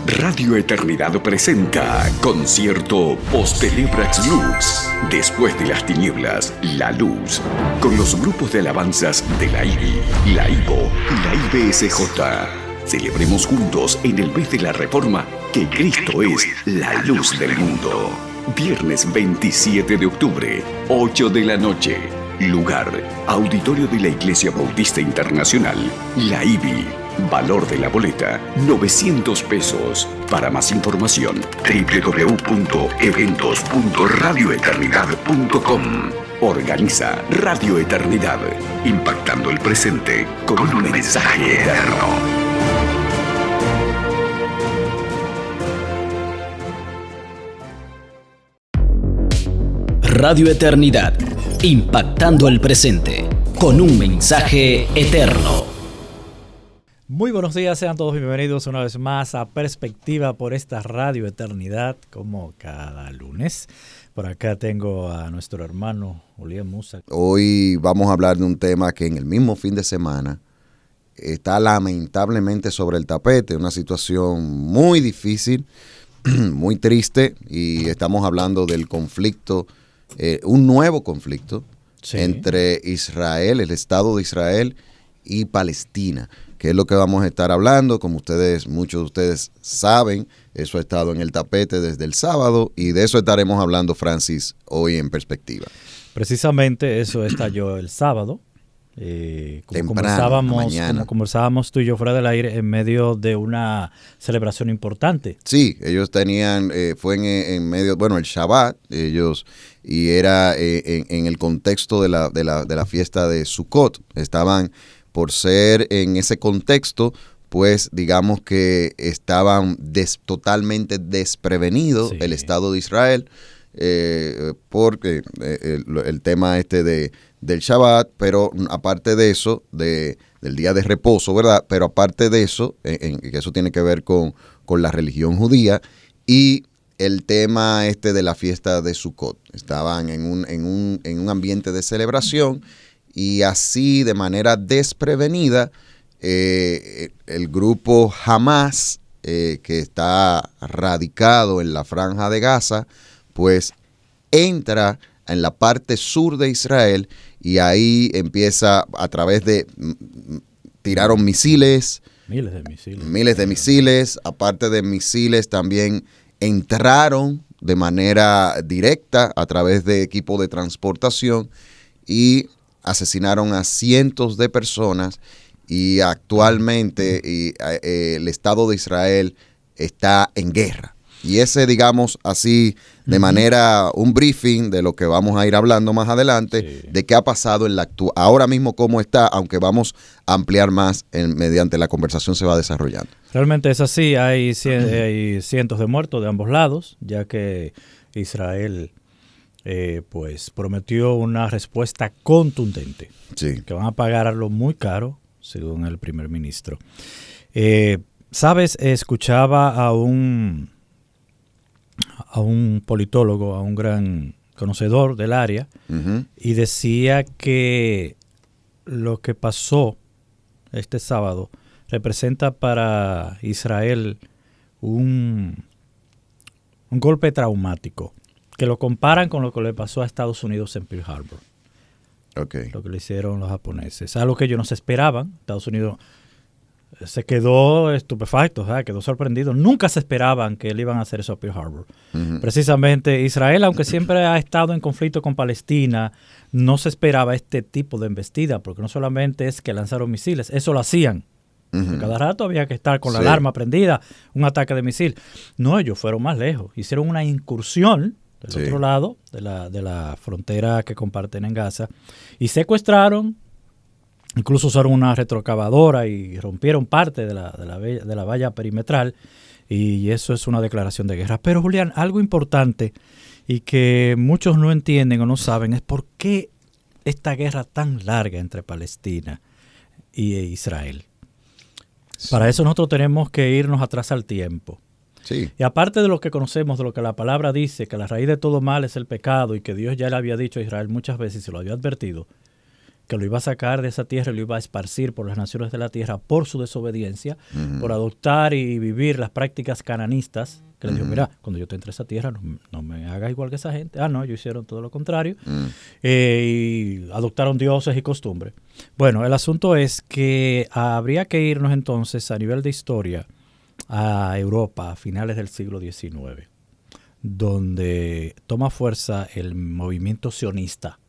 Radio Eternidad presenta Concierto Post-Telebrax Lux. Después de las tinieblas, la luz. Con los grupos de alabanzas de la IBI, la IVO y la IBSJ. Celebremos juntos en el mes de la Reforma que Cristo es la luz del mundo. Viernes 27 de octubre, 8 de la noche. Lugar, Auditorio de la Iglesia Bautista Internacional, la IBI. Valor de la boleta, 900 pesos. Para más información, www.eventos.radioeternidad.com. Organiza Radio Eternidad, impactando el presente con un mensaje eterno. Radio Eternidad, impactando el presente con un mensaje eterno. Muy buenos días, sean todos bienvenidos una vez más a Perspectiva por esta Radio Eternidad, como cada lunes. Por acá tengo a nuestro hermano Julián Musa. Hoy vamos a hablar de un tema que en el mismo fin de semana está lamentablemente sobre el tapete, una situación muy difícil, muy triste, y estamos hablando del conflicto, un nuevo conflicto entre Israel, el Estado de Israel y Palestina, que es lo que vamos a estar hablando. Como muchos de ustedes saben, eso ha estado en el tapete desde el sábado, y de eso estaremos hablando, Francis, hoy en Perspectiva. Precisamente eso estalló el sábado, como conversábamos tú y yo fuera del aire, en medio de una celebración importante. Sí, ellos tenían, fue en medio, el Shabbat, y era en el contexto de la fiesta de Sukkot. Estaban, por ser en ese contexto, pues digamos que estaban totalmente desprevenidos, el Estado de Israel, porque el tema del Shabbat, pero aparte de eso, del día de reposo, ¿verdad? Pero aparte de eso, que eso tiene que ver con la religión judía, y el tema de la fiesta de Sukkot. Estaban en un ambiente de celebración, y así, de manera desprevenida, el grupo Hamas, que está radicado en la Franja de Gaza, pues entra en la parte sur de Israel, y ahí empieza a través de tiraron misiles, miles de misiles, aparte de misiles también entraron de manera directa a través de equipo de transportación y asesinaron a cientos de personas, y actualmente el Estado de Israel está en guerra. Y ese, digamos así, de manera, un briefing de lo que vamos a ir hablando más adelante, de qué ha pasado ahora mismo, cómo está, aunque vamos a ampliar más mediante la conversación se va desarrollando. Realmente es así, hay cientos de muertos de ambos lados, ya que Israel pues prometió una respuesta contundente, que van a pagarlo muy caro, según el primer ministro. ¿Sabes? Escuchaba a un politólogo, a un gran conocedor del área, y decía que lo que pasó este sábado representa para Israel un golpe traumático, que lo comparan con lo que le pasó a Estados Unidos en Pearl Harbor. Lo que le hicieron los japoneses. Algo que ellos no se esperaban. Estados Unidos se quedó estupefacto, quedó sorprendido. Nunca se esperaban que le iban a hacer eso a Pearl Harbor. Precisamente Israel, aunque siempre ha estado en conflicto con Palestina, no se esperaba este tipo de embestida, porque no solamente es que lanzaron misiles, eso lo hacían. Cada rato había que estar con la alarma prendida, un ataque de misil. No, ellos fueron más lejos. Hicieron una incursión del otro lado de la frontera que comparten en Gaza, y secuestraron, incluso usaron una retroexcavadora y rompieron parte de la valla perimetral, y eso es una declaración de guerra. Pero, Julián, algo importante y que muchos no entienden o no saben es por qué esta guerra tan larga entre Palestina e Israel. Para eso nosotros tenemos que irnos atrás al tiempo. Y aparte de lo que conocemos, de lo que la palabra dice, que la raíz de todo mal es el pecado, y que Dios ya le había dicho a Israel muchas veces, y se lo había advertido, que lo iba a sacar de esa tierra y lo iba a esparcir por las naciones de la tierra por su desobediencia, por adoptar y vivir las prácticas cananistas, que le dijo, mira, cuando yo te entre a esa tierra, no me hagas igual que esa gente. No, ellos hicieron todo lo contrario, y adoptaron dioses y costumbres. Bueno, el asunto es que habría que irnos entonces a nivel de historia a Europa a finales del siglo XIX, donde toma fuerza el movimiento sionista.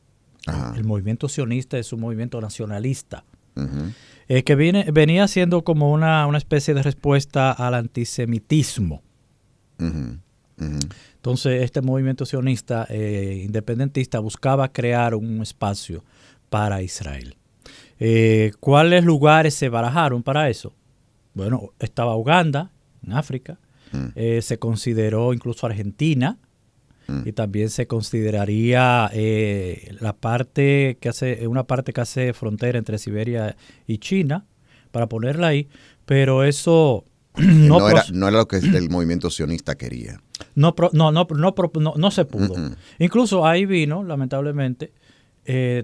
Ajá. El movimiento sionista es un movimiento nacionalista, que venía siendo como una especie de respuesta al antisemitismo. Entonces, este movimiento sionista independentista buscaba crear un espacio para Israel. ¿Cuáles lugares se barajaron para eso? Bueno, estaba Uganda, en África. Se consideró incluso Argentina. Y también se consideraría una parte que hace frontera entre Siberia y China, para ponerla ahí, pero eso no era lo que el movimiento sionista quería. No se pudo. Incluso ahí vino, lamentablemente,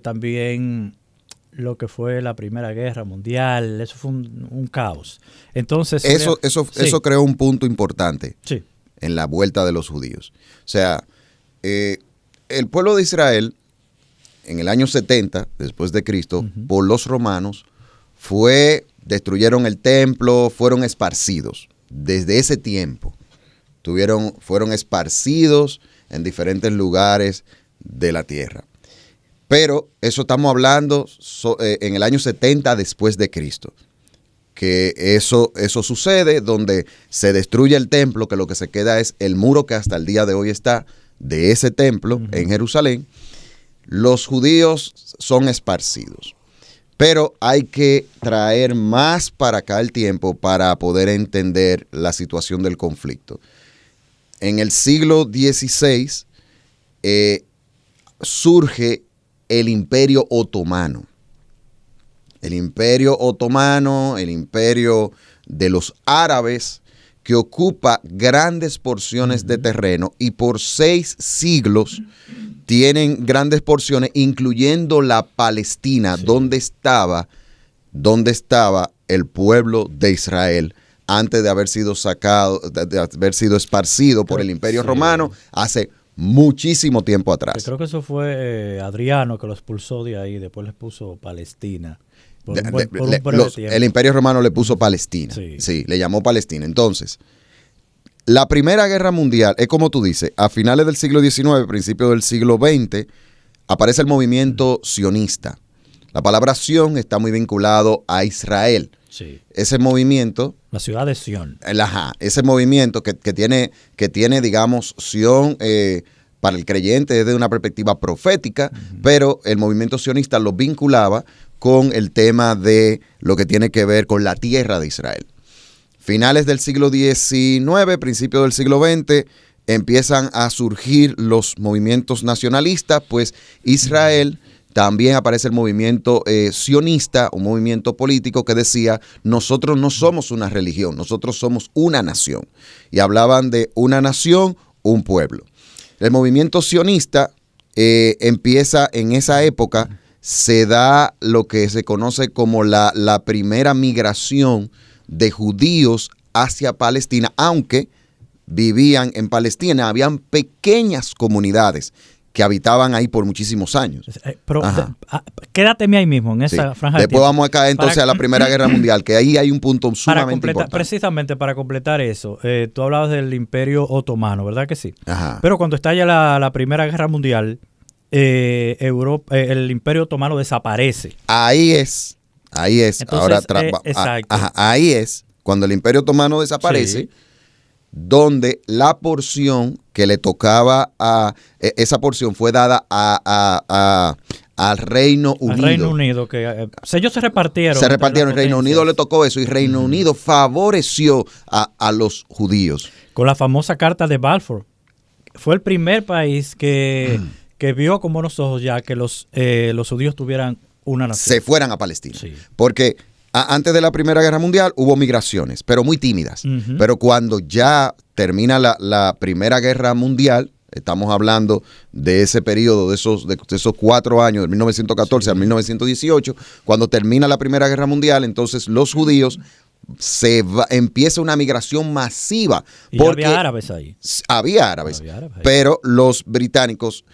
también lo que fue la Primera Guerra Mundial. Eso fue un caos. Entonces eso creó un punto importante en la vuelta de los judíos. O sea, el pueblo de Israel, en el año 70 después de Cristo, por los romanos, destruyeron el templo, fueron esparcidos. Desde ese tiempo fueron esparcidos en diferentes lugares de la tierra. Pero eso estamos hablando en el año 70 después de Cristo. Que eso sucede, donde se destruye el templo, que lo que se queda es el muro que hasta el día de hoy está de ese templo en Jerusalén. Los judíos son esparcidos. Pero hay que traer más para acá el tiempo para poder entender la situación del conflicto. En el siglo XVI surge el Imperio Otomano. El Imperio Otomano, el imperio de los árabes, que ocupa grandes porciones de terreno y por 6 siglos tienen grandes porciones, incluyendo la Palestina, donde estaba el pueblo de Israel antes de haber sido sacado, de haber sido esparcido por el Imperio Romano hace muchísimo tiempo atrás. Creo que eso fue Adriano que lo expulsó de ahí, después les puso Palestina. El Imperio Romano le puso Palestina, sí, le llamó Palestina. Entonces, la Primera Guerra Mundial, es como tú dices, a finales del siglo XIX, principios del siglo XX, aparece el movimiento sionista. La palabra Sion está muy vinculado a Israel. Sí. Ese movimiento, la ciudad de Sion. Ese movimiento que tiene, digamos, Sion para el creyente desde una perspectiva profética, pero el movimiento sionista lo vinculaba con el tema de lo que tiene que ver con la tierra de Israel. Finales del siglo XIX, principios del siglo XX, empiezan a surgir los movimientos nacionalistas, pues Israel también aparece el movimiento sionista, un movimiento político que decía, nosotros no somos una religión, nosotros somos una nación. Y hablaban de una nación, un pueblo. El movimiento sionista empieza en esa época, se da lo que se conoce como la primera migración de judíos hacia Palestina, aunque vivían en Palestina, habían pequeñas comunidades que habitaban ahí por muchísimos años. Pero quédateme ahí mismo, en esa franja de tiempo. Después vamos a caer entonces a la Primera Guerra Mundial, que ahí hay un punto sumamente importante. Precisamente para completar eso, tú hablabas del Imperio Otomano, ¿verdad que sí? Ajá. Pero cuando estalla la Primera Guerra Mundial, el Imperio Otomano desaparece. Ahí es. Entonces, ahora ahí es cuando el Imperio Otomano desaparece, donde la porción que le tocaba esa porción fue dada al Reino Unido. Al Reino Unido, que ellos se repartieron. El Reino Unido le tocó eso y Reino Unido favoreció a los judíos. Con la famosa Carta de Balfour. Fue el primer país que vio con buenos ojos ya que los judíos tuvieran una nación. Se fueran a Palestina. Sí. Porque antes de la Primera Guerra Mundial hubo migraciones, pero muy tímidas. Pero cuando ya termina la Primera Guerra Mundial, Estamos hablando de ese periodo, de esos 4 años, de 1914 a 1918, cuando termina la Primera Guerra Mundial. Entonces los judíos empieza una migración masiva. Y porque había árabes ahí. Había árabes, pero los británicos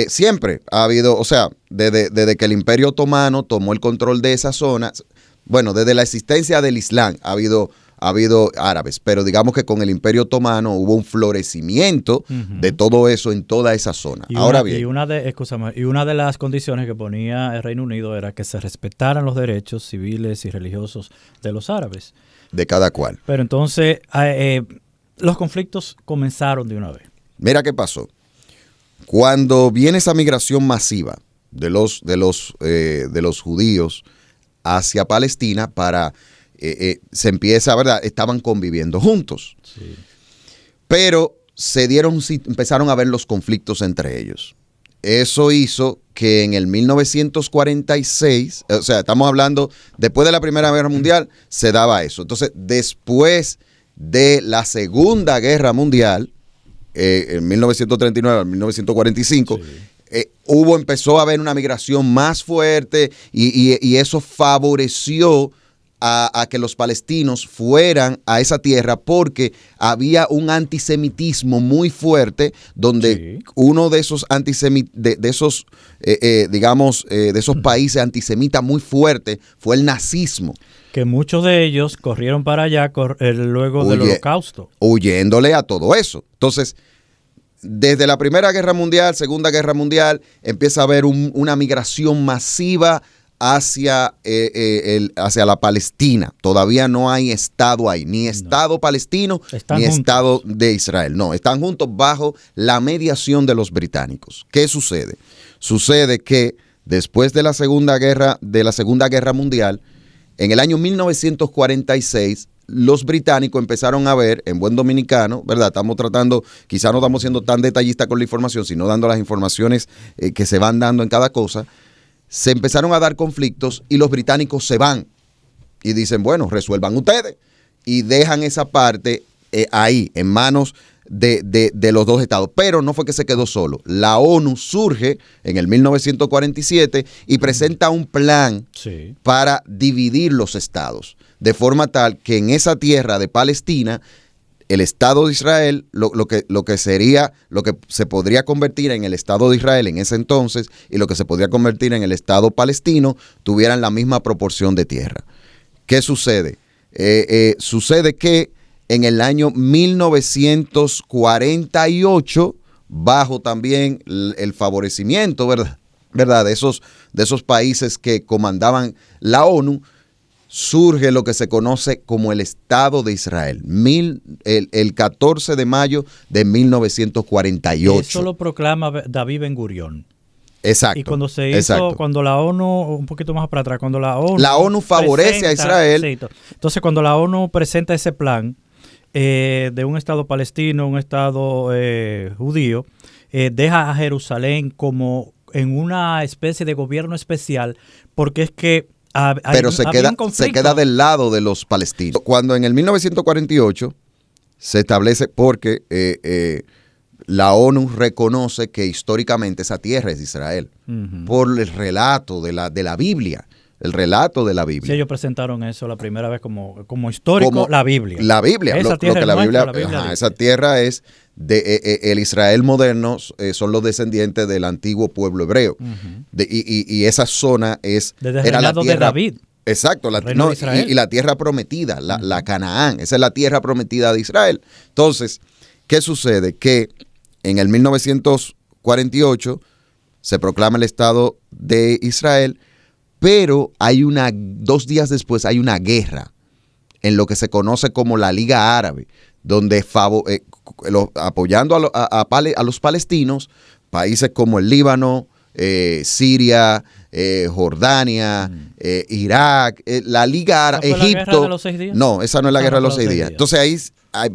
siempre ha habido, o sea, desde que el Imperio Otomano tomó el control de esa zona, bueno, desde la existencia del Islam ha habido árabes, pero digamos que con el Imperio Otomano hubo un florecimiento de todo eso en toda esa zona. Y una de las condiciones que ponía el Reino Unido era que se respetaran los derechos civiles y religiosos de los árabes. De cada cual. Pero entonces los conflictos comenzaron de una vez. Mira qué pasó. Cuando viene esa migración masiva de los judíos hacia Palestina se empieza, ¿verdad? Estaban conviviendo juntos. Sí. Pero empezaron a ver los conflictos entre ellos. Eso hizo que en el 1946, o sea, estamos hablando, después de la Primera Guerra Mundial, se daba eso. Entonces, después de la Segunda Guerra Mundial, en 1939 al 1945, sí. Empezó a haber una migración más fuerte y eso favoreció a que los palestinos fueran a esa tierra porque había un antisemitismo muy fuerte donde sí. Uno de esos de esos países antisemitas muy fuertes fue el nazismo. Que muchos de ellos corrieron para allá luego del Holocausto. Huyéndole a todo eso. Entonces, desde la Primera Guerra Mundial, Segunda Guerra Mundial, empieza a haber una migración masiva hacia la Palestina. Todavía no hay Estado ahí, ni Estado palestino, ni juntos. Estado de Israel. No, están juntos bajo la mediación de los británicos. ¿Qué sucede? Sucede que después de la Segunda Guerra Mundial, en el año 1946, los británicos empezaron a ver, en buen dominicano, ¿verdad? Estamos tratando, quizás no estamos siendo tan detallistas con la información, sino dando las informaciones que se van dando en cada cosa. Se empezaron a dar conflictos y los británicos se van y dicen, bueno, resuelvan ustedes. Y dejan esa parte ahí, en manos de los dos estados. Pero no fue que se quedó solo. La ONU surge en el 1947 y presenta un plan sí. para dividir los estados. De forma tal que en esa tierra de Palestina, el Estado de Israel, lo que se podría convertir en el Estado de Israel en ese entonces y lo que se podría convertir en el Estado palestino, tuvieran la misma proporción de tierra. ¿Qué sucede? Sucede que en el año 1948, bajo también el favorecimiento, ¿verdad? De esos países que comandaban la ONU, surge lo que se conoce como el Estado de Israel, el 14 de mayo de 1948. Eso lo proclama David Ben Gurión. Exacto. Y cuando se hizo, cuando la ONU, un poquito más para atrás, cuando la ONU favorece a Israel. Sí, entonces, cuando la ONU presenta ese plan de un Estado palestino, un Estado judío, deja a Jerusalén como en una especie de gobierno especial, porque es que pero se queda del lado de los palestinos. Cuando en el 1948 se establece, porque la ONU reconoce que históricamente esa tierra es de Israel, por el relato de la Biblia. El relato de la Biblia. Sí, ellos presentaron eso la primera vez como histórico, la Biblia. La Biblia. Esa tierra es el Israel moderno, son los descendientes del antiguo pueblo hebreo. Y esa zona era la tierra de David. Exacto, y la tierra prometida, la Canaán. Esa es la tierra prometida de Israel. Entonces, ¿qué sucede? Que en el 1948 se proclama el Estado de Israel, pero 2 días después hay una guerra en lo que se conoce como la Liga Árabe, donde apoyando a los palestinos, países como el Líbano, Siria, Jordania, Irak, la Liga Árabe, Egipto. ¿La guerra de los 6 días? No, esa no es la guerra de los 6 días. Entonces ahí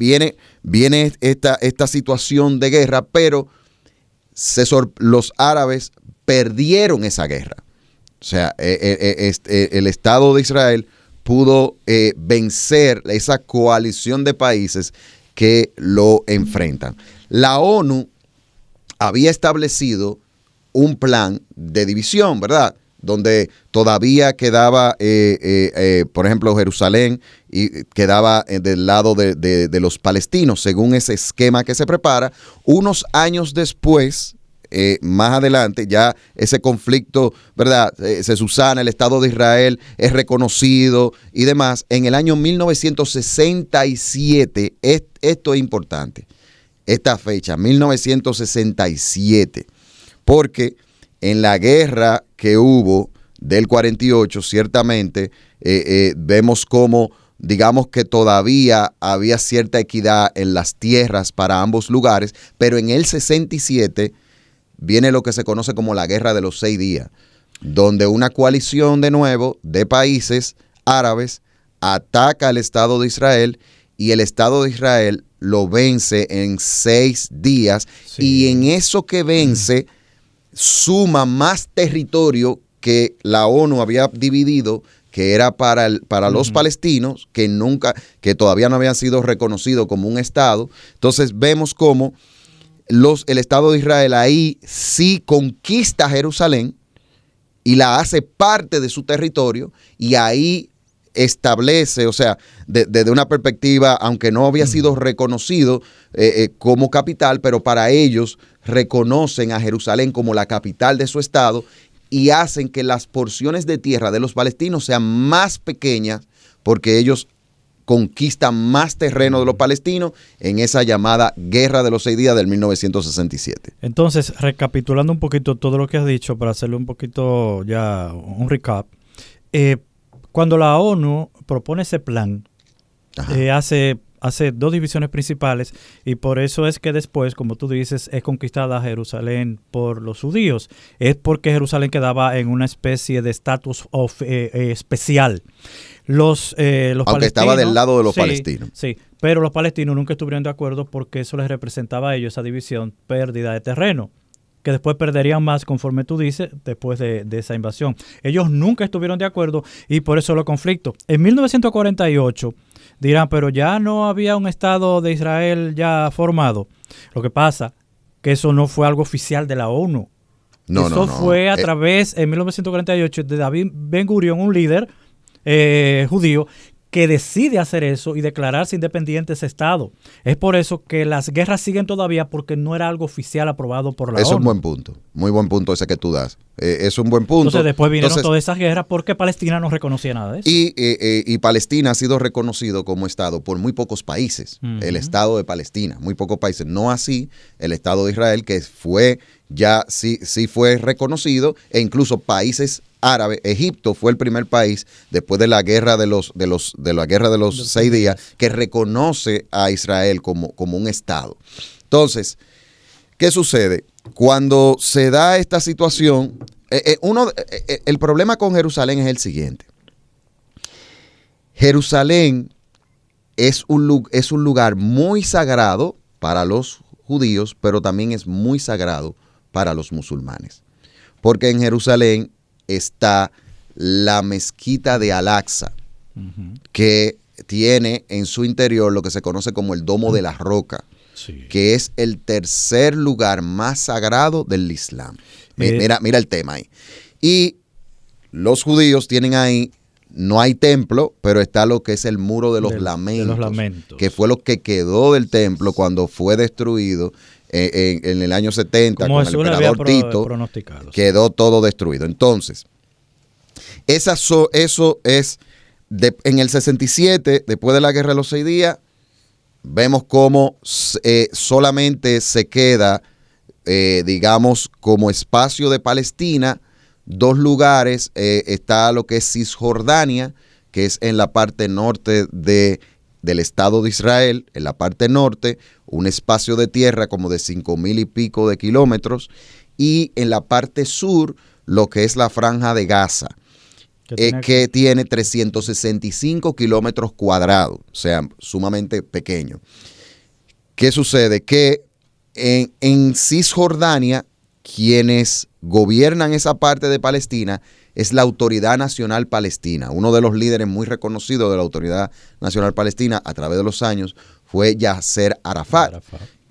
viene esta situación de guerra, pero los árabes perdieron esa guerra. O sea, el Estado de Israel pudo vencer esa coalición de países que lo enfrentan. La ONU había establecido un plan de división, ¿verdad? Donde todavía quedaba, por ejemplo, Jerusalén y quedaba del lado de los palestinos, según ese esquema que se prepara. Unos años después, más adelante, ya ese conflicto, ¿verdad? Se subsana, el Estado de Israel es reconocido y demás. En el año 1967, esto es importante, esta fecha, 1967, porque en la guerra que hubo del 48, ciertamente vemos como, digamos que todavía había cierta equidad en las tierras para ambos lugares, pero en el 67 viene lo que se conoce como la Guerra de los 6 días, donde una coalición de nuevo de países árabes ataca al Estado de Israel y el Estado de Israel lo vence en 6 días, y en eso que vence suma más territorio que la ONU había dividido, que era para los palestinos, que todavía no habían sido reconocidos como un Estado. Entonces vemos cómo el Estado de Israel ahí sí conquista Jerusalén y la hace parte de su territorio, y ahí establece, o sea, desde una perspectiva, aunque no había sido reconocido como capital, pero para ellos reconocen a Jerusalén como la capital de su estado y hacen que las porciones de tierra de los palestinos sean más pequeñas, porque ellos conquistan más terreno de los palestinos en esa llamada Guerra de los 6 días del 1967. Entonces, recapitulando un poquito todo lo que has dicho, para hacerle un poquito ya un recap, cuando la ONU propone ese plan, hace 2 divisiones principales, y por eso es que después, como tú dices, es conquistada Jerusalén por los judíos. Es porque Jerusalén quedaba en una especie de estatus especial. Aunque estaba del lado de los palestinos. Sí, pero los palestinos nunca estuvieron de acuerdo, porque eso les representaba a ellos, esa división, pérdida de terreno, que después perderían más, conforme tú dices, después de esa invasión. Ellos nunca estuvieron de acuerdo, y por eso los conflictos. En 1948 dirán, pero ya no había un Estado de Israel ya formado. Lo que pasa que eso no fue algo oficial de la ONU. Eso fue a través, en 1948, de David Ben Gurion, un líder judío, que decide hacer eso y declararse independiente ese Estado. Es por eso que las guerras siguen todavía, porque no era algo oficial aprobado por la ONU. Eso es un buen punto, muy buen punto ese que tú das. Es un buen punto. Entonces después vinieron todas esas guerras porque Palestina no reconocía nada de eso. Y Palestina ha sido reconocido como Estado por muy pocos países. El Estado de Palestina, muy pocos países. No así el Estado de Israel, que fue ya sí fue reconocido, e incluso países árabes. Egipto fue el primer país después de la guerra de los 6 días que reconoce a Israel como un Estado. Entonces, ¿qué sucede? Cuando se da esta situación, el problema con Jerusalén es el siguiente. Jerusalén es un lugar muy sagrado para los judíos, pero también es muy sagrado para los musulmanes. Porque en Jerusalén está la mezquita de Al-Aqsa, que tiene en su interior lo que se conoce como el Domo de la Roca, que es el tercer lugar más sagrado del Islam. Mira el tema ahí. Y los judíos tienen ahí, no hay templo, pero está lo que es el muro de los lamentos, que fue lo que quedó del templo cuando fue destruido en el año 70 con el emperador Tito. Quedó todo destruido. Entonces, eso es en el 67, después de la Guerra de los 6 días, vemos cómo solamente se queda, digamos, como espacio de Palestina, 2 lugares. Está lo que es Cisjordania, que es en la parte norte del Estado de Israel, en la parte norte, un espacio de tierra como de 5,000 y pico de kilómetros, y en la parte sur, lo que es la Franja de Gaza, que tiene 365 kilómetros cuadrados, o sea, sumamente pequeño. ¿Qué sucede? Que en Cisjordania, quienes gobiernan esa parte de Palestina es la Autoridad Nacional Palestina. Uno de los líderes muy reconocidos de la Autoridad Nacional Palestina a través de los años fue Yasser Arafat,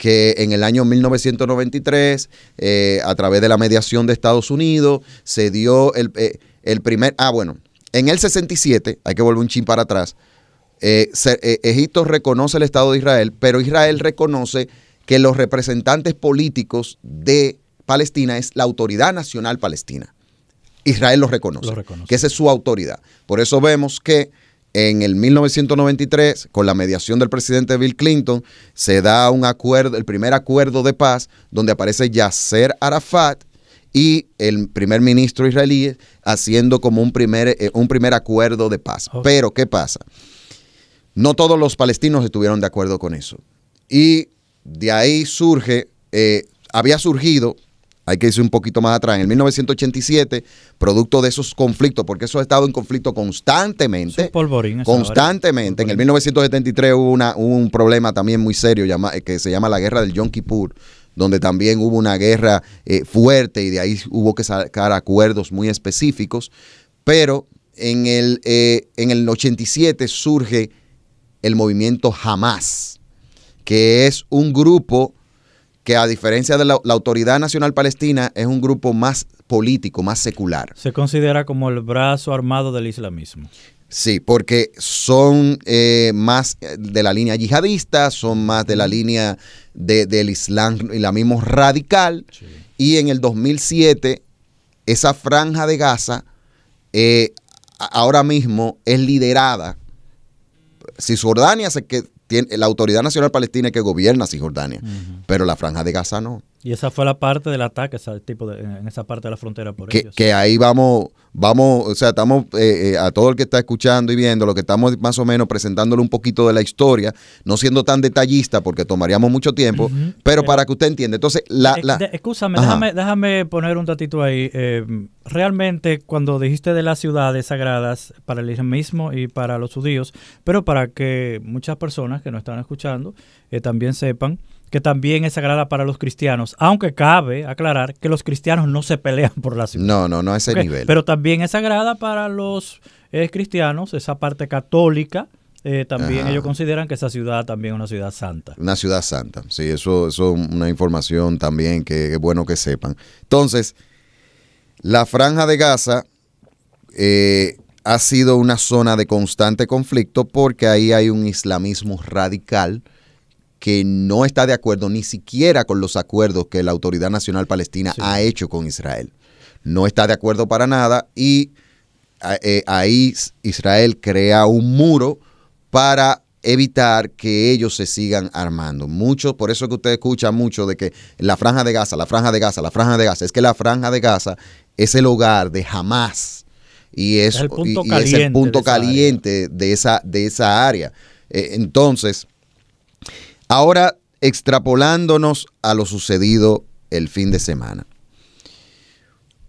que en el año 1993, a través de la mediación de Estados Unidos, se dio el primer... en el 67, hay que volver un chin para atrás, Egipto reconoce el Estado de Israel, pero Israel reconoce que los representantes políticos de Palestina es la Autoridad Nacional Palestina. Israel lo reconoce, que esa es su autoridad. Por eso vemos que en el 1993, con la mediación del presidente Bill Clinton, se da un acuerdo, el primer acuerdo de paz, donde aparece Yasser Arafat y el primer ministro israelí haciendo como un primer acuerdo de paz. Okay. Pero, ¿qué pasa? No todos los palestinos estuvieron de acuerdo con eso. Y de ahí había surgido, hay que irse un poquito más atrás, en el 1987, producto de esos conflictos, porque eso ha estado en conflicto constantemente. Constantemente. En el 1973 hubo un problema también muy serio que se llama la Guerra del Yom Kippur, donde también hubo una guerra fuerte y de ahí hubo que sacar acuerdos muy específicos. Pero en el 87 surge el movimiento Hamas, que es un grupo que, a diferencia de la Autoridad Nacional Palestina, es un grupo más político, más secular. Se considera como el brazo armado del islamismo. Sí, porque son más de la línea yihadista, son más de la línea del islamismo radical. Sí. Y en el 2007, esa franja de Gaza ahora mismo es liderada. Cisjordania tiene la Autoridad Nacional Palestina que gobierna Cisjordania, pero la franja de Gaza no. Y esa fue la parte del ataque, en esa parte de la frontera por ellos. Que ahí vamos, o sea, estamos a todo el que está escuchando y viendo, lo que estamos más o menos presentándole un poquito de la historia, no siendo tan detallista porque tomaríamos mucho tiempo, pero para que usted entienda. Entonces, Excúsame, déjame poner un datito ahí. Realmente, cuando dijiste de las ciudades sagradas para el islamismo y para los judíos, pero para que muchas personas que nos están escuchando también sepan que también es sagrada para los cristianos, aunque cabe aclarar que los cristianos no se pelean por la ciudad. No a ese nivel. Pero también es sagrada para los cristianos, esa parte católica, también ellos consideran que esa ciudad también es una ciudad santa. Una ciudad santa, sí, eso es una información también que es bueno que sepan. Entonces, la Franja de Gaza ha sido una zona de constante conflicto porque ahí hay un islamismo radical que no está de acuerdo ni siquiera con los acuerdos que la Autoridad Nacional Palestina ha hecho con Israel. No está de acuerdo para nada y ahí Israel crea un muro para evitar que ellos se sigan armando. Por eso que usted escucha mucho de que la Franja de Gaza, es que la Franja de Gaza es el hogar de Hamas y es el punto caliente de esa área. Entonces, ahora, extrapolándonos a lo sucedido el fin de semana.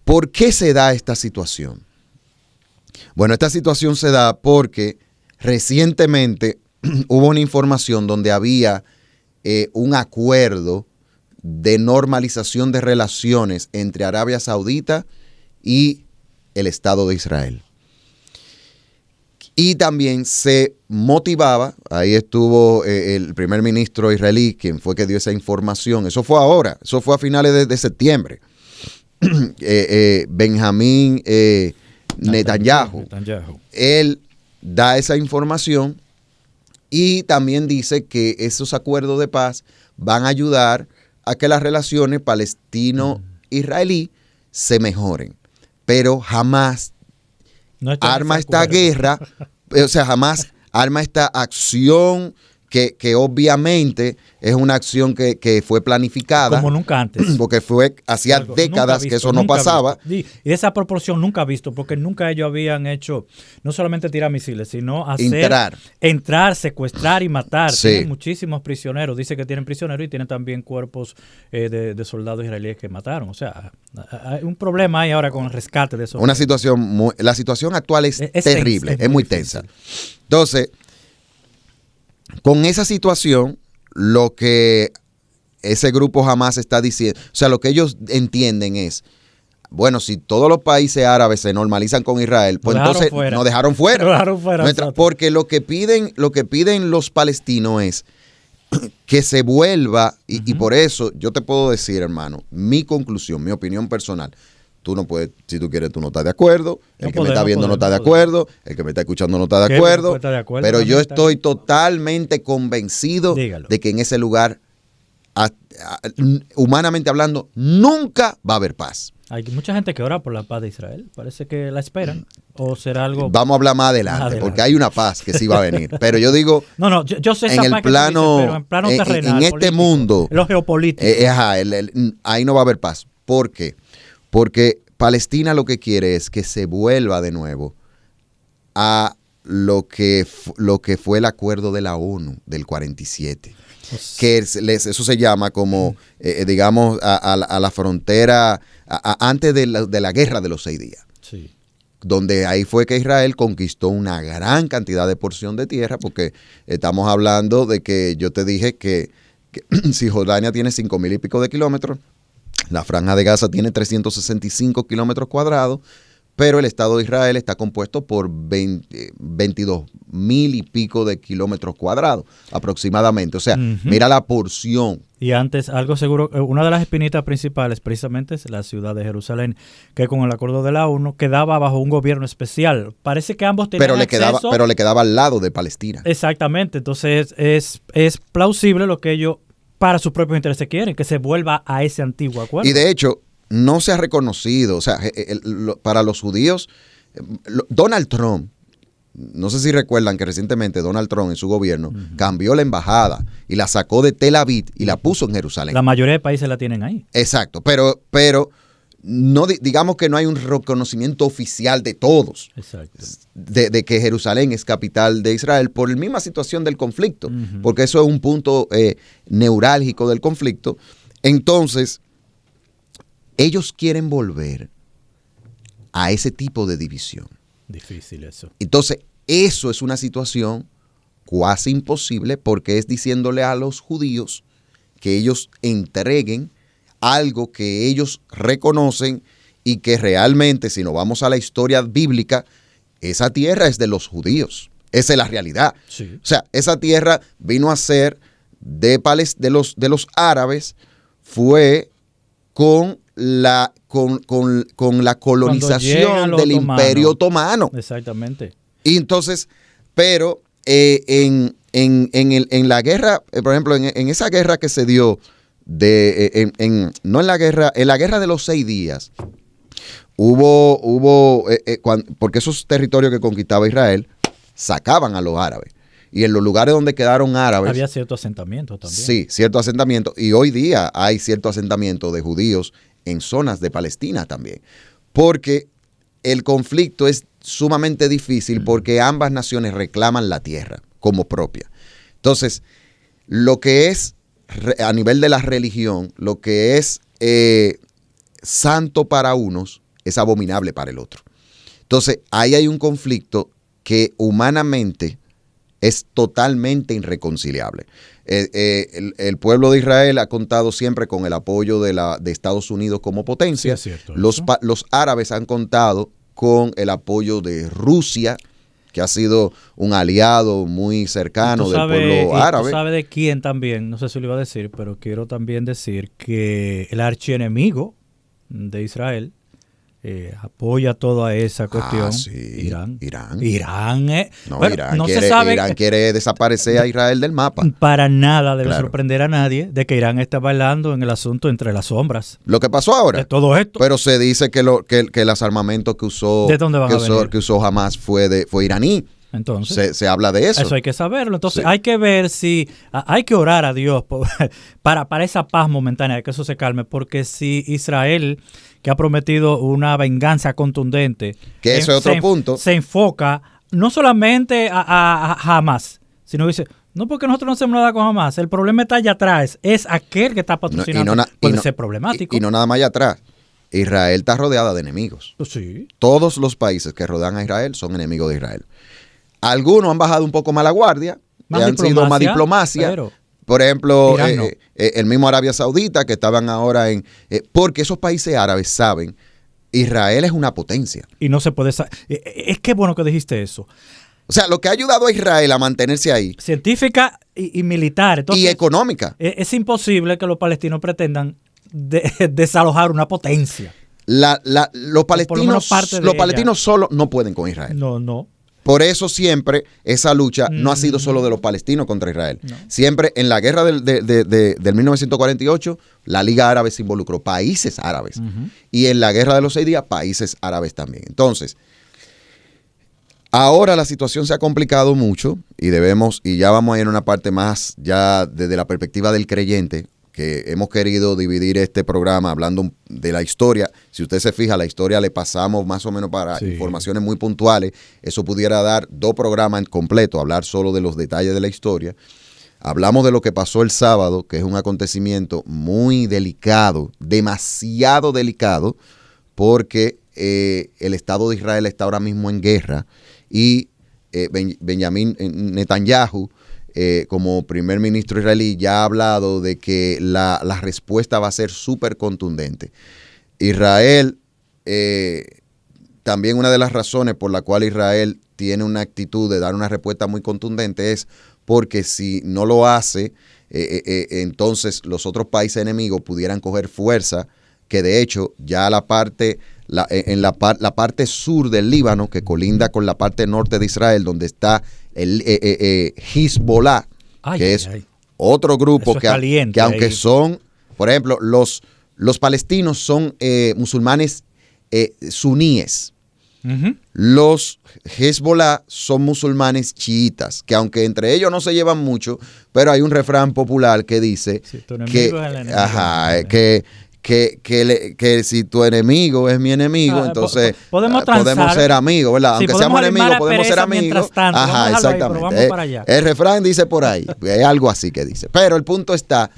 ¿Por qué se da esta situación? Bueno, esta situación se da porque recientemente hubo una información donde había un acuerdo de normalización de relaciones entre Arabia Saudita y el Estado de Israel. Y también se motivaba, ahí estuvo el primer ministro israelí, quien fue que dio esa información. Eso fue ahora, eso fue a finales de septiembre. Benjamín Netanyahu. Él da esa información y también dice que esos acuerdos de paz van a ayudar a que las relaciones palestino-israelí se mejoren. Pero jamás arma esta guerra, o sea, jamás arma esta acción que obviamente es una acción que fue planificada. Como nunca antes. Porque hacía décadas que eso no pasaba. Y esa proporción nunca ha visto, porque nunca ellos habían hecho, no solamente tirar misiles, sino entrar, secuestrar y matar. Sí. Tienen muchísimos prisioneros. Dice que tienen prisioneros y tienen también cuerpos de soldados israelíes que mataron. O sea, hay un problema ahí ahora con el rescate de esos. La situación actual es terrible, es muy tensa. Entonces, con esa situación, lo que ese grupo Hamas está diciendo, o sea, lo que ellos entienden es, bueno, si todos los países árabes se normalizan con Israel, pues entonces nos dejaron fuera. Porque lo que piden los palestinos es que se vuelva, y por eso yo te puedo decir, hermano, mi conclusión, mi opinión personal. Tú no puedes, si tú quieres, tú no estás de acuerdo. El que me está viendo no está de acuerdo. El que me está escuchando no está de acuerdo. Pero yo estoy totalmente convencido de que en ese lugar, humanamente hablando, nunca va a haber paz. Hay mucha gente que ora por la paz de Israel. Parece que la esperan. ¿O será algo...? Vamos a hablar más adelante, porque hay una paz que sí va a venir. Pero yo digo... No, yo sé esa en el paz plano, que tú dices, pero en plano terrenal, en este político, mundo... en lo geopolítico. Ahí no va a haber paz. ¿Por qué? Porque Palestina lo que quiere es que se vuelva de nuevo a lo que fue el acuerdo de la ONU del 47. Que eso se llama como, digamos, a la frontera antes de la guerra de los 6 días. Sí. Donde ahí fue que Israel conquistó una gran cantidad de porción de tierra, porque estamos hablando de que yo te dije que Cisjordania tiene 5,000 y pico de kilómetros, la Franja de Gaza tiene 365 kilómetros cuadrados, pero el Estado de Israel está compuesto por 22,000 y pico de kilómetros cuadrados aproximadamente. O sea, mira la porción. Y antes, algo seguro, una de las espinitas principales precisamente es la ciudad de Jerusalén, que con el acuerdo de la ONU quedaba bajo un gobierno especial. Parece que ambos tenían acceso. Pero le quedaba al lado de Palestina. Exactamente. Entonces es plausible lo que ellos, para sus propios intereses, quieren, que se vuelva a ese antiguo acuerdo. Y de hecho, no se ha reconocido, o sea, para los judíos, Donald Trump, no sé si recuerdan que recientemente Donald Trump en su gobierno cambió la embajada y la sacó de Tel Aviv y la puso en Jerusalén. La mayoría de países la tienen ahí. Exacto, pero no digamos que no hay un reconocimiento oficial de todos. Exacto. De que Jerusalén es capital de Israel por la misma situación del conflicto, porque eso es un punto neurálgico del conflicto. Entonces, ellos quieren volver a ese tipo de división. Difícil eso. Entonces, eso es una situación casi imposible, porque es diciéndole a los judíos que ellos entreguen algo que ellos reconocen y que realmente, si nos vamos a la historia bíblica, esa tierra es de los judíos. Esa es la realidad. Sí. O sea, esa tierra vino a ser de los árabes, fue con la colonización del Imperio Otomano. Exactamente. Y entonces, pero en la guerra, por ejemplo, en esa guerra que se dio, en la guerra de los 6 días, porque esos territorios que conquistaba Israel sacaban a los árabes. Y en los lugares donde quedaron árabes... Había cierto asentamiento también. Sí, cierto asentamiento. Y hoy día hay cierto asentamiento de judíos en zonas de Palestina también. Porque el conflicto es sumamente difícil porque ambas naciones reclaman la tierra como propia. Entonces, lo que es, a nivel de la religión, lo que es santo para unos es abominable para el otro. Entonces, ahí hay un conflicto que humanamente es totalmente irreconciliable. El pueblo de Israel ha contado siempre con el apoyo de Estados Unidos como potencia. Sí, es cierto, los árabes han contado con el apoyo de Rusia, que ha sido un aliado muy cercano del pueblo árabe. ¿Tú sabes de quién también? No sé si lo iba a decir, pero quiero también decir que el archienemigo de Israel apoya toda esa cuestión. Sí. Irán. No, bueno, Irán, no quiere, se sabe. Irán quiere desaparecer a Israel del mapa. Para nada debe Claro. sorprender a nadie de que Irán está bailando en el asunto entre las sombras. Lo que pasó ahora. De todo esto. Pero se dice que los armamentos que usó, ¿De dónde van a venir? que usó Hamas fue iraní. Entonces, Se habla de eso. Eso hay que saberlo. Entonces, Sí. hay que ver si... Hay que orar a Dios para esa paz momentánea, que eso se calme, porque si Israel, que ha prometido una venganza contundente... Que eso es otro punto. Se enfoca no solamente a Hamas, sino dice... No, porque nosotros no hacemos nada con Hamas. El problema está allá atrás. Es aquel que está patrocinando. Puede ser problemático. Y no nada más allá atrás. Israel está rodeada de enemigos. Sí. Todos los países que rodean a Israel son enemigos de Israel. Algunos han bajado un poco más la guardia, han sido más diplomacia. Pero por ejemplo, Irán no. el mismo Arabia Saudita, que estaban ahora porque esos países árabes saben, Israel es una potencia. y no se puede... Es que bueno que dijiste eso. O sea, lo que ha ayudado a Israel a mantenerse ahí. Científica y militar. Entonces, y económica. Es imposible que los palestinos pretendan desalojar una potencia. Los palestinos solos no pueden con Israel. No. Por eso siempre esa lucha no ha sido solo de los palestinos contra Israel. No. Siempre en la guerra del 1948, la Liga Árabe se involucró, países árabes. Y en la guerra de los 6 días, países árabes también. Entonces, ahora la situación se ha complicado mucho y ya vamos a ir en una parte más ya desde la perspectiva del creyente, que hemos querido dividir este programa hablando de la historia. Si usted se fija, la historia le pasamos más o menos para informaciones muy puntuales. Eso pudiera dar 2 programas completos, hablar solo de los detalles de la historia. Hablamos de lo que pasó el sábado, que es un acontecimiento muy delicado, demasiado delicado, porque el Estado de Israel está ahora mismo en guerra y Benjamín Netanyahu, como primer ministro israelí, ya ha hablado de que la respuesta va a ser súper contundente. Israel, también una de las razones por la cual Israel tiene una actitud de dar una respuesta muy contundente es porque si no lo hace, entonces los otros países enemigos pudieran coger fuerza, que de hecho ya la parte sur del Líbano, que colinda con la parte norte de Israel, donde está el Hezbollah, que es otro grupo que aunque son, por ejemplo, los palestinos son musulmanes suníes. Los Hezbollah son musulmanes chiitas, que aunque entre ellos no se llevan mucho, pero hay un refrán popular que dice que si tu enemigo es mi enemigo, entonces podemos ser amigos, ¿verdad? Aunque seamos enemigos, podemos ser amigos. Exactamente. El refrán dice por ahí, es algo así que dice. Pero el punto está...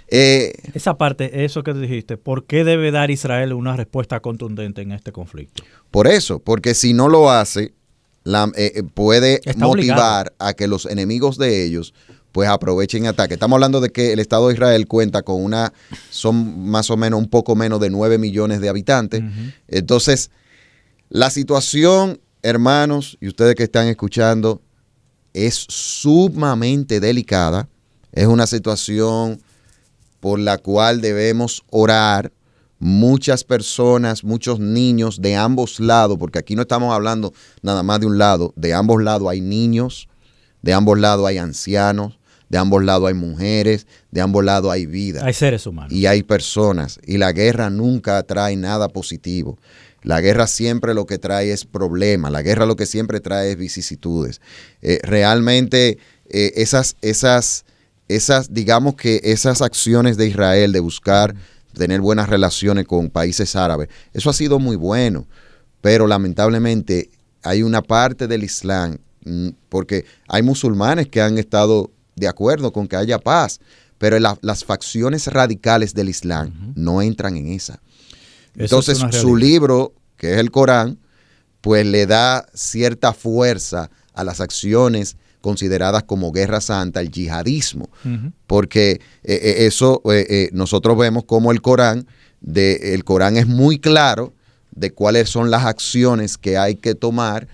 esa parte, eso que dijiste, ¿por qué debe dar Israel una respuesta contundente en este conflicto? Por eso, porque si no lo hace, puede motivar a que los enemigos de ellos pues aprovechen ataque. Estamos hablando de que el Estado de Israel cuenta con son más o menos un poco menos de 9 millones de habitantes. Entonces, la situación, hermanos, y ustedes que están escuchando, es sumamente delicada. Es una situación por la cual debemos orar. Muchas personas, muchos niños de ambos lados, porque aquí no estamos hablando nada más de un lado, de ambos lados hay niños, de ambos lados hay ancianos, de ambos lados hay mujeres, de ambos lados hay vida. Hay seres humanos. Y hay personas. Y la guerra nunca trae nada positivo. La guerra siempre lo que trae es problemas. La guerra lo que siempre trae es vicisitudes. Realmente digamos que esas acciones de Israel de buscar tener buenas relaciones con países árabes, eso ha sido muy bueno. Pero lamentablemente hay una parte del Islam, porque hay musulmanes que han estado de acuerdo con que haya paz, pero las facciones radicales del Islam no entran en esa. Entonces su libro, que es el Corán, pues le da cierta fuerza a las acciones consideradas como guerra santa, el yihadismo, porque nosotros vemos como el Corán es muy claro de cuáles son las acciones que hay que tomar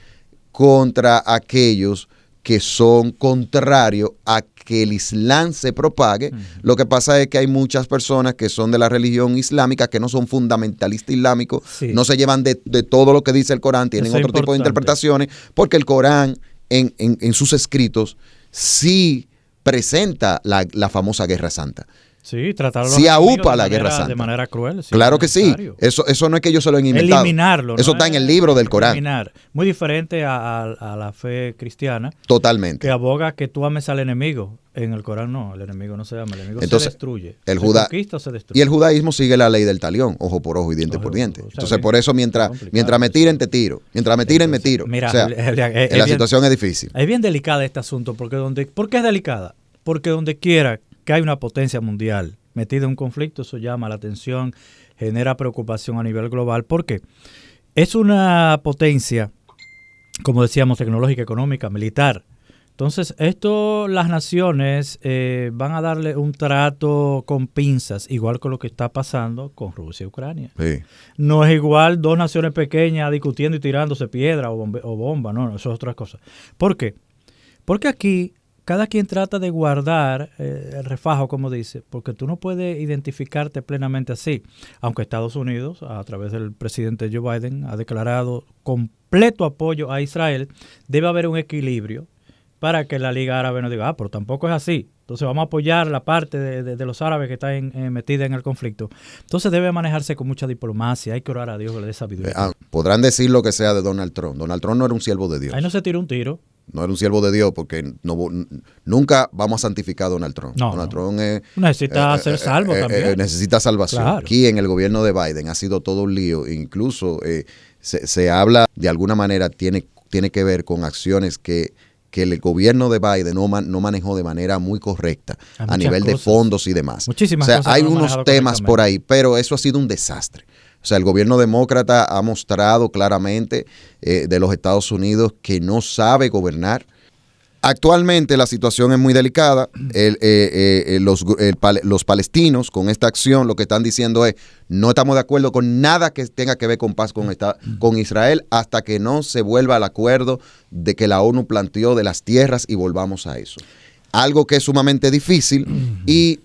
contra aquellos que son contrarios a que el Islam se propague. Lo que pasa es que hay muchas personas que son de la religión islámica, que no son fundamentalistas islámicos, no se llevan de todo lo que dice el Corán, tienen otro tipo de interpretaciones, porque el Corán en sus escritos sí presenta la famosa Guerra Santa. Sí, tratarlo aupa la Guerra Santa. De manera cruel. Sí, claro que sí. Eso no es que ellos se lo han inventado. Eliminarlo. Eso está en el libro del Corán. Muy diferente a la fe cristiana. Totalmente. Que aboga que tú ames al enemigo. En el Corán no, el enemigo no se ama, el enemigo entonces, se destruye. Se destruye. Y el judaísmo sigue la ley del talión, ojo por ojo y diente por diente. Entonces por eso mientras me tiren, te tiro. Mientras me tiren, me tiro. Mira, o sea, la situación es difícil. Es bien delicada este asunto, ¿por qué es delicada? Porque donde quiera que hay una potencia mundial metida en un conflicto, eso llama la atención, genera preocupación a nivel global. ¿Por qué? Es una potencia, como decíamos, tecnológica, económica, militar. Entonces, las naciones van a darle un trato con pinzas, igual con lo que está pasando con Rusia y Ucrania. Sí. No es igual 2 naciones pequeñas discutiendo y tirándose piedra o bomba, no, eso es otra cosa. ¿Por qué? Porque aquí cada quien trata de guardar el refajo, como dice, porque tú no puedes identificarte plenamente así. Aunque Estados Unidos, a través del presidente Joe Biden, ha declarado completo apoyo a Israel, debe haber un equilibrio para que la Liga Árabe no diga, pero tampoco es así. Entonces vamos a apoyar la parte de los árabes que están metida en el conflicto. Entonces debe manejarse con mucha diplomacia. Hay que orar a Dios que le dé sabiduría. Podrán decir lo que sea de Donald Trump. Donald Trump no era un siervo de Dios. Ahí no se tiró un tiro. No era un siervo de Dios porque nunca vamos a santificar a Donald Trump. Donald Trump necesita ser salvo también. Necesita salvación. Claro. Aquí en el gobierno de Biden ha sido todo un lío. Incluso se habla, de alguna manera, tiene que ver con acciones que el gobierno de Biden no manejó de manera muy correcta a nivel de fondos y demás. Muchísimas cosas. Hay unos temas por ahí, pero eso ha sido un desastre. O sea, el gobierno demócrata ha mostrado claramente de los Estados Unidos que no sabe gobernar. Actualmente la situación es muy delicada. Los palestinos con esta acción lo que están diciendo es no estamos de acuerdo con nada que tenga que ver con paz con Israel hasta que no se vuelva al acuerdo de que la ONU planteó de las tierras y volvamos a eso. Algo que es sumamente difícil y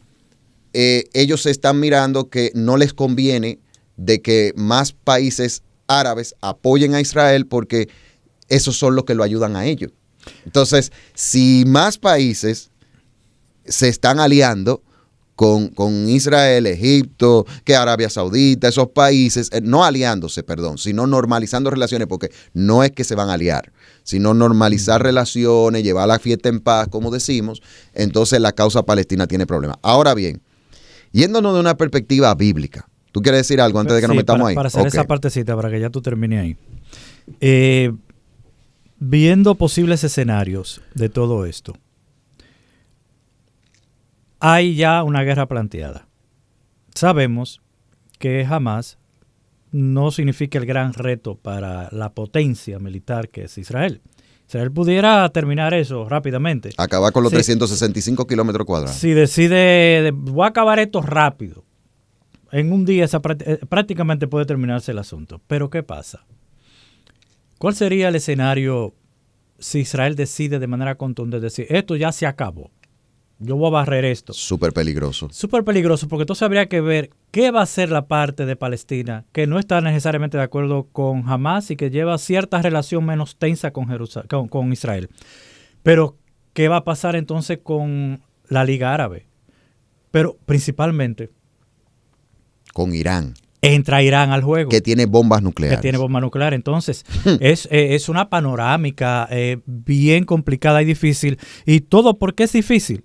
ellos se están mirando que no les conviene de que más países árabes apoyen a Israel porque esos son los que lo ayudan a ellos. Entonces, si más países se están aliando con Israel, Egipto, que Arabia Saudita, esos países, no aliándose, perdón, sino normalizando relaciones, porque no es que se van a aliar, sino normalizar relaciones, llevar la fiesta en paz, como decimos, entonces la causa palestina tiene problemas. Ahora bien, yéndonos de una perspectiva bíblica, ¿tú quieres decir algo antes de que nos metamos ahí? Para hacer esa partecita, para que ya tú termines ahí. Viendo posibles escenarios de todo esto, hay ya una guerra planteada. Sabemos que Hamás no significa el gran reto para la potencia militar que es Israel. Israel pudiera terminar eso rápidamente. Acabar con los 365 kilómetros cuadrados. Si decide, voy a acabar esto rápido, en un día prácticamente puede terminarse el asunto. Pero ¿qué pasa? ¿Cuál sería el escenario si Israel decide de manera contundente decir, esto ya se acabó, yo voy a barrer esto? Súper peligroso. Súper peligroso, porque entonces habría que ver qué va a hacer la parte de Palestina que no está necesariamente de acuerdo con Hamás y que lleva cierta relación menos tensa con Israel. Pero, ¿qué va a pasar entonces con la Liga Árabe? Pero, principalmente, con Irán. Entra Irán al juego. Que tiene bombas nucleares. Entonces, es una panorámica bien complicada y difícil. ¿Y todo por qué es difícil?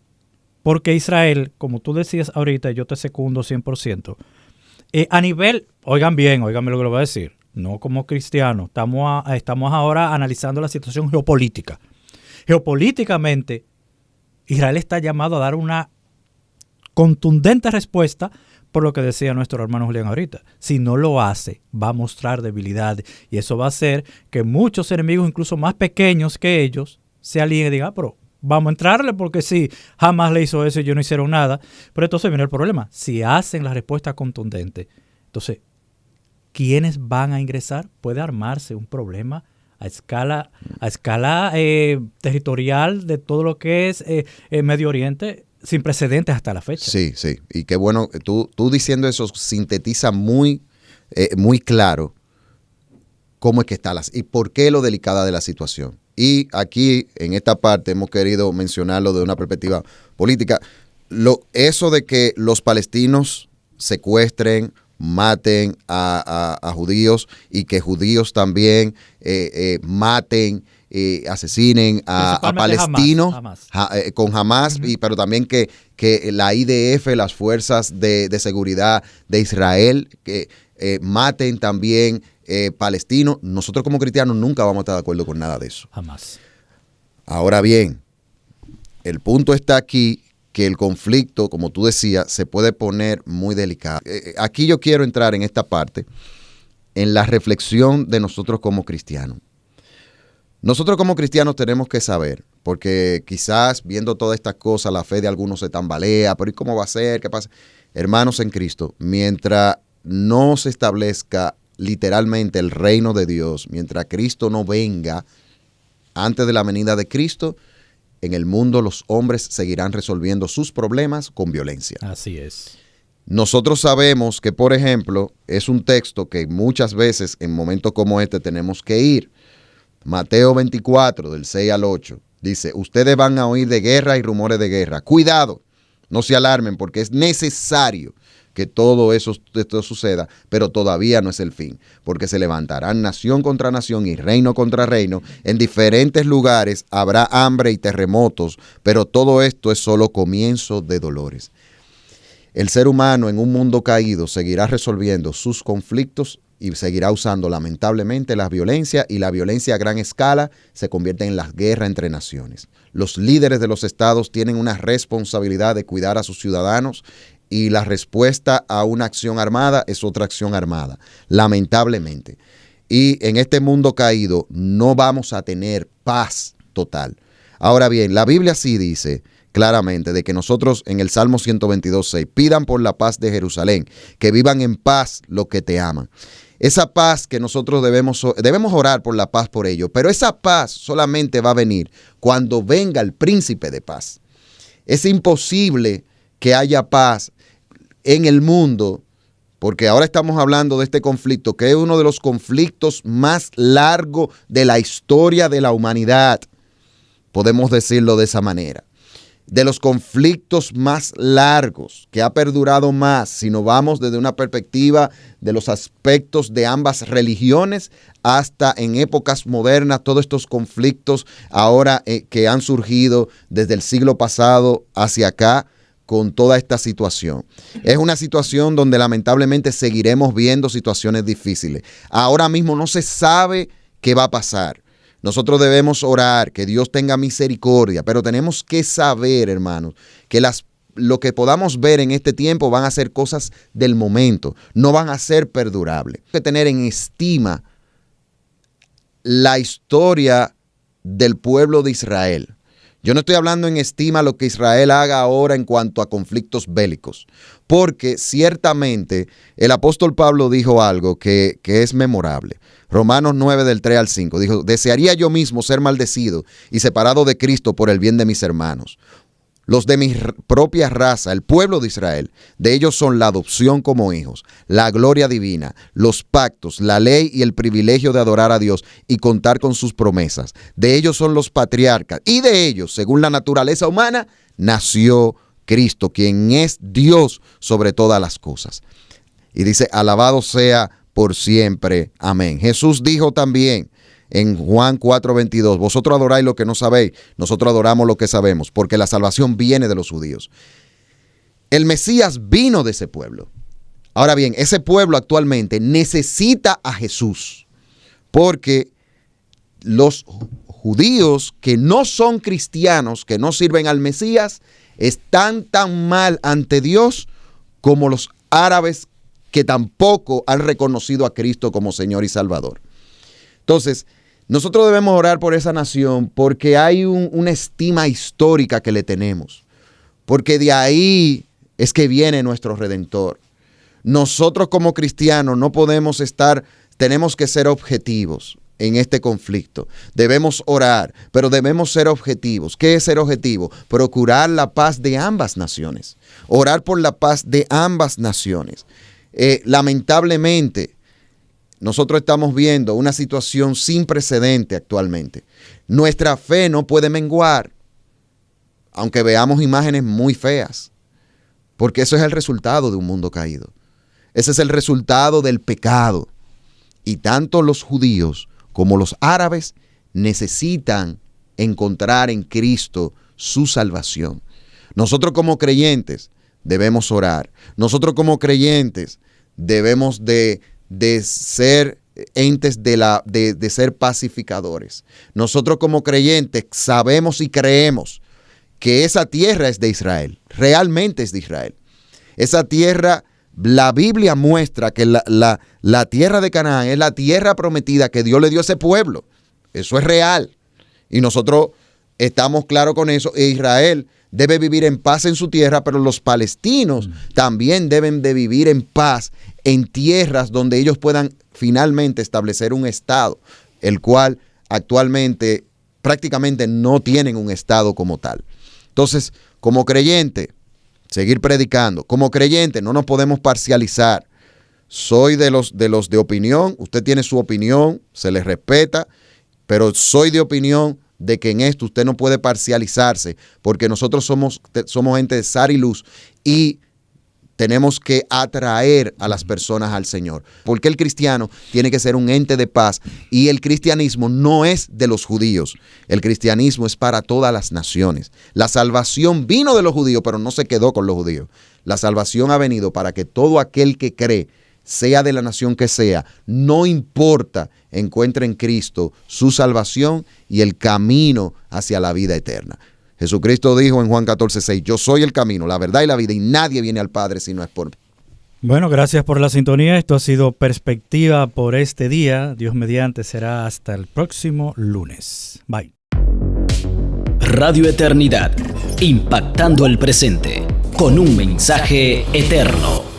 Porque Israel, como tú decías ahorita, yo te secundo 100%, a nivel, óigame lo que le voy a decir, no como cristiano, estamos ahora analizando la situación geopolítica. Geopolíticamente, Israel está llamado a dar una contundente respuesta por lo que decía nuestro hermano Julián ahorita. Si no lo hace, va a mostrar debilidad y eso va a hacer que muchos enemigos, incluso más pequeños que ellos, se alíen y digan, pero vamos a entrarle porque sí, jamás le hizo eso y ellos no hicieron nada. Pero entonces viene el problema. Si hacen la respuesta contundente, entonces, ¿quiénes van a ingresar? Puede armarse un problema a escala territorial de todo lo que es Medio Oriente, sin precedentes hasta la fecha. Sí, sí. Y qué bueno, tú diciendo eso sintetiza muy claro cómo es que está y por qué lo delicada de la situación. Y aquí, en esta parte, hemos querido mencionarlo de una perspectiva política. Eso de que los palestinos secuestren, maten a judíos y que judíos también maten, asesinen a palestinos con Hamás, pero también que la IDF, las fuerzas de seguridad de Israel, que maten también palestinos. Nosotros como cristianos nunca vamos a estar de acuerdo con nada de eso. Jamás. Ahora bien, el punto está aquí que el conflicto, como tú decías, se puede poner muy delicado. Aquí yo quiero entrar en esta parte, en la reflexión de nosotros como cristianos. Nosotros como cristianos tenemos que saber, porque quizás viendo todas estas cosas, la fe de algunos se tambalea, pero ¿y cómo va a ser? ¿Qué pasa? Hermanos en Cristo, mientras no se establezca literalmente el reino de Dios, mientras Cristo no venga antes de la venida de Cristo, en el mundo los hombres seguirán resolviendo sus problemas con violencia. Así es. Nosotros sabemos que, por ejemplo, es un texto que muchas veces en momentos como este tenemos que ir. Mateo 24, del 6 al 8, dice, ustedes van a oír de guerra y rumores de guerra. Cuidado, no se alarmen porque es necesario que todo esto suceda, pero todavía no es el fin, porque se levantarán nación contra nación y reino contra reino. En diferentes lugares habrá hambre y terremotos, pero todo esto es solo comienzo de dolores. El ser humano en un mundo caído seguirá resolviendo sus conflictos y seguirá usando lamentablemente la violencia, y la violencia a gran escala se convierte en la guerra entre naciones. Los líderes de los estados tienen una responsabilidad de cuidar a sus ciudadanos, y la respuesta a una acción armada es otra acción armada, lamentablemente. Y en este mundo caído no vamos a tener paz total. Ahora bien, la Biblia sí dice claramente de que nosotros en el Salmo 122:6, pidan por la paz de Jerusalén, que vivan en paz los que te aman. Esa paz que nosotros debemos orar por la paz por ello, pero esa paz solamente va a venir cuando venga el príncipe de paz. Es imposible que haya paz en el mundo, porque ahora estamos hablando de este conflicto, que es uno de los conflictos más largos de la historia de la humanidad, podemos decirlo de esa manera. De los conflictos más largos, que ha perdurado más, si nos vamos desde una perspectiva de los aspectos de ambas religiones, hasta en épocas modernas, todos estos conflictos ahora que han surgido desde el siglo pasado hacia acá, con toda esta situación. Es una situación donde lamentablemente seguiremos viendo situaciones difíciles. Ahora mismo no se sabe qué va a pasar. Nosotros debemos orar, que Dios tenga misericordia, pero tenemos que saber, hermanos, que lo que podamos ver en este tiempo van a ser cosas del momento, no van a ser perdurables. Hay que tener en estima la historia del pueblo de Israel. Yo no estoy hablando en estima lo que Israel haga ahora en cuanto a conflictos bélicos, porque ciertamente el apóstol Pablo dijo algo que es memorable. Romanos 9 del 3 al 5 dijo, desearía yo mismo ser maldecido y separado de Cristo por el bien de mis hermanos. Los de mi propia raza, el pueblo de Israel, de ellos son la adopción como hijos, la gloria divina, los pactos, la ley y el privilegio de adorar a Dios y contar con sus promesas. De ellos son los patriarcas y de ellos, según la naturaleza humana, nació Cristo, quien es Dios sobre todas las cosas. Y dice, alabado sea por siempre. Amén. Jesús dijo también en Juan 4:22, vosotros adoráis lo que no sabéis, nosotros adoramos lo que sabemos, porque la salvación viene de los judíos. El Mesías vino de ese pueblo. Ahora bien, ese pueblo actualmente necesita a Jesús, porque los judíos que no son cristianos, que no sirven al Mesías, están tan mal ante Dios como los árabes que tampoco han reconocido a Cristo como Señor y Salvador. Entonces, nosotros debemos orar por esa nación porque hay una estima histórica que le tenemos, porque de ahí es que viene nuestro Redentor. Nosotros como cristianos no podemos tenemos que ser objetivos en este conflicto. Debemos orar, pero debemos ser objetivos. ¿Qué es ser objetivo? Procurar la paz de ambas naciones. Orar por la paz de ambas naciones. Lamentablemente, nosotros estamos viendo una situación sin precedente actualmente. Nuestra fe no puede menguar, aunque veamos imágenes muy feas, porque eso es el resultado de un mundo caído. Ese es el resultado del pecado. Y tanto los judíos como los árabes necesitan encontrar en Cristo su salvación. Nosotros como creyentes debemos orar. Nosotros como creyentes debemos de ser entes de ser pacificadores. Nosotros como creyentes sabemos y creemos que esa tierra es de Israel, realmente es de Israel. Esa tierra, la Biblia muestra que la tierra de Canaán es la tierra prometida que Dios le dio a ese pueblo. Eso es real. Y nosotros estamos claros con eso. E Israel debe vivir en paz en su tierra, pero los palestinos también deben de vivir en paz en tierras donde ellos puedan finalmente establecer un estado, el cual actualmente prácticamente no tienen un estado como tal. Entonces, como creyente, seguir predicando. Como creyente, no nos podemos parcializar. Soy de los de opinión, usted tiene su opinión, se le respeta, pero soy de opinión de que en esto usted no puede parcializarse, porque nosotros somos gente de sal y luz y tenemos que atraer a las personas al Señor. Porque el cristiano tiene que ser un ente de paz y el cristianismo no es de los judíos. El cristianismo es para todas las naciones. La salvación vino de los judíos, pero no se quedó con los judíos. La salvación ha venido para que todo aquel que cree, sea de la nación que sea, no importa, encuentre en Cristo su salvación y el camino hacia la vida eterna. Jesucristo dijo en Juan 14:6, yo soy el camino, la verdad y la vida, y nadie viene al Padre si no es por mí. Bueno, gracias por la sintonía. Esto ha sido Perspectiva por este día. Dios mediante será hasta el próximo lunes. Bye. Radio Eternidad, impactando el presente con un mensaje eterno.